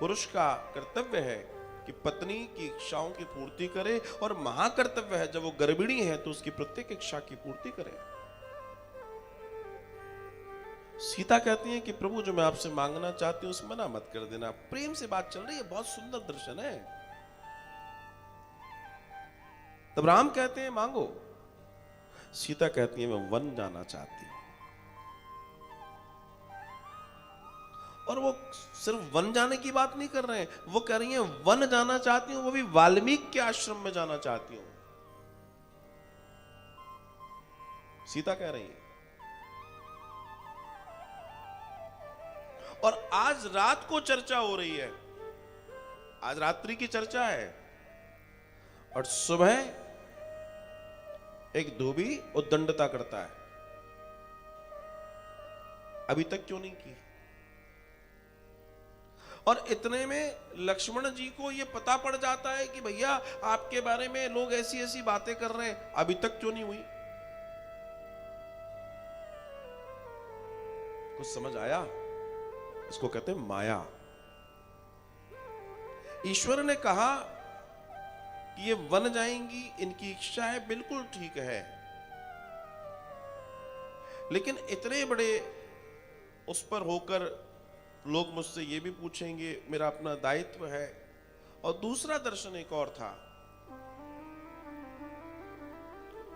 पुरुष का कर्तव्य है कि पत्नी की इच्छाओं की पूर्ति करे, और महाकर्तव्य है जब वो गर्भिणी है तो उसकी प्रत्येक इच्छा की पूर्ति करे। सीता कहती है कि प्रभु जो मैं आपसे मांगना चाहती हूं उस मना मत कर देना। प्रेम से बात चल रही है, बहुत सुंदर दर्शन है। तब राम कहते हैं मांगो। सीता कहती है मैं वन जाना चाहती हूं। और वो सिर्फ वन जाने की बात नहीं कर रहे हैं, वो कह रही हैं वन जाना चाहती हूं, वो भी वाल्मीकि के आश्रम में जाना चाहती हूं। सीता कह रही है। और आज रात को चर्चा हो रही है, आज रात्रि की चर्चा है, और सुबह एक धोबी उद्दंडता करता है, अभी तक क्यों नहीं की। और इतने में लक्ष्मण जी को यह पता पड़ जाता है कि भैया आपके बारे में लोग ऐसी ऐसी बातें कर रहे हैं, अभी तक क्यों नहीं हुई। कुछ समझ आया? इसको कहते हैं माया। ईश्वर ने कहा कि ये वन जाएंगी, इनकी इच्छा है, बिल्कुल ठीक है, लेकिन इतने बड़े उस पर होकर लोग मुझसे ये भी पूछेंगे, मेरा अपना दायित्व है। और दूसरा दर्शन एक और था,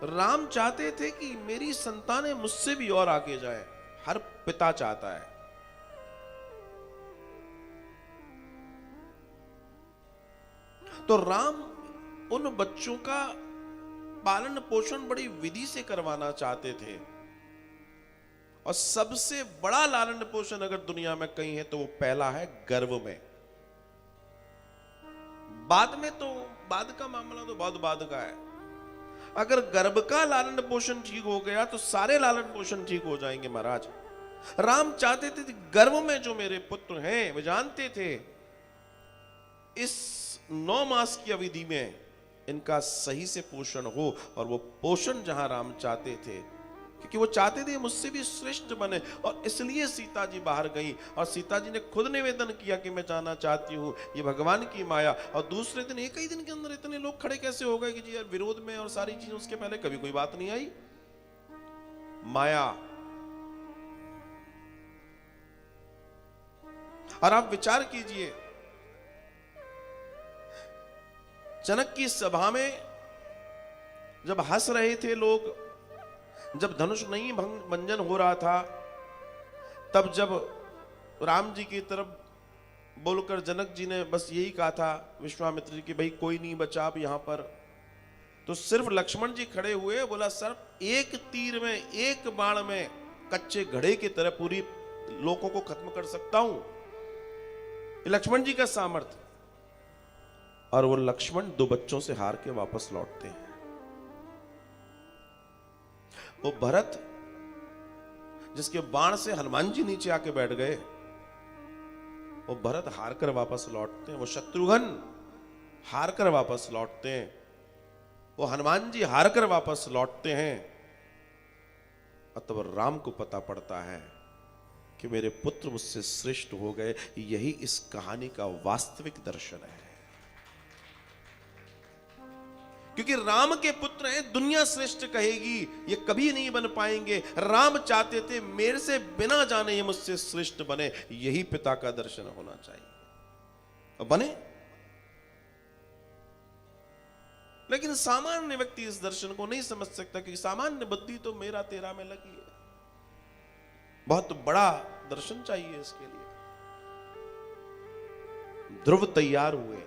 राम चाहते थे कि मेरी संतानें मुझसे भी और आगे जाए, हर पिता चाहता है। तो राम उन बच्चों का पालन पोषण बड़ी विधि से करवाना चाहते थे, और सबसे बड़ा लालन पोषण अगर दुनिया में कहीं है तो वो पहला है गर्भ में। बाद में तो बाद का मामला तो बहुत बाद का है। अगर गर्भ का लालन पोषण ठीक हो गया तो सारे लालन पोषण ठीक हो जाएंगे महाराज। राम चाहते थे गर्भ में जो मेरे पुत्र हैं, वे जानते थे इस 9 मास की अवधि में इनका सही से पोषण हो, और वो पोषण जहां राम चाहते थे, क्योंकि वो चाहते थे मुझसे भी श्रेष्ठ बने। और इसलिए सीता जी बाहर गई, और सीता जी ने खुद निवेदन किया कि मैं जाना चाहती हूं, ये भगवान की माया। और दूसरे दिन, एक ही दिन के अंदर इतने लोग खड़े कैसे हो गए कि जी यार विरोध में और सारी चीजें, उसके पहले कभी कोई बात नहीं आई। माया। और आप विचार कीजिए, जनक की सभा में जब हंस रहे थे लोग, जब धनुष नहीं भंजन हो रहा था, तब जब राम जी की तरफ बोलकर जनक जी ने बस यही कहा था विश्वामित्र जी की, भाई कोई नहीं बचा अब यहां पर, तो सिर्फ लक्ष्मण जी खड़े हुए, बोला सर एक तीर में, एक बाण में कच्चे घड़े की तरह पूरी लोगों को खत्म कर सकता हूं। लक्ष्मण जी का सामर्थ्य। और वो लक्ष्मण 2 बच्चों से हार के वापस लौटते हैं। वो भरत जिसके बाण से हनुमान जी नीचे आके बैठ गए, वो भरत हार कर वापस लौटते हैं। वो शत्रुघ्न हार कर वापस लौटते हैं। वो हनुमान जी हार कर वापस लौटते हैं। और तब राम को पता पड़ता है कि मेरे पुत्र मुझसे श्रेष्ठ हो गए। यही इस कहानी का वास्तविक दर्शन है, क्योंकि राम के पुत्र हैं, दुनिया श्रेष्ठ कहेगी, ये कभी नहीं बन पाएंगे। राम चाहते थे मेरे से बिना जाने ये मुझसे श्रेष्ठ बने। यही पिता का दर्शन होना चाहिए, और बने। लेकिन सामान्य व्यक्ति इस दर्शन को नहीं समझ सकता, क्योंकि सामान्य बुद्धि तो मेरा तेरा में लगी है। बहुत बड़ा दर्शन चाहिए इसके लिए। ध्रुव तैयार हुए,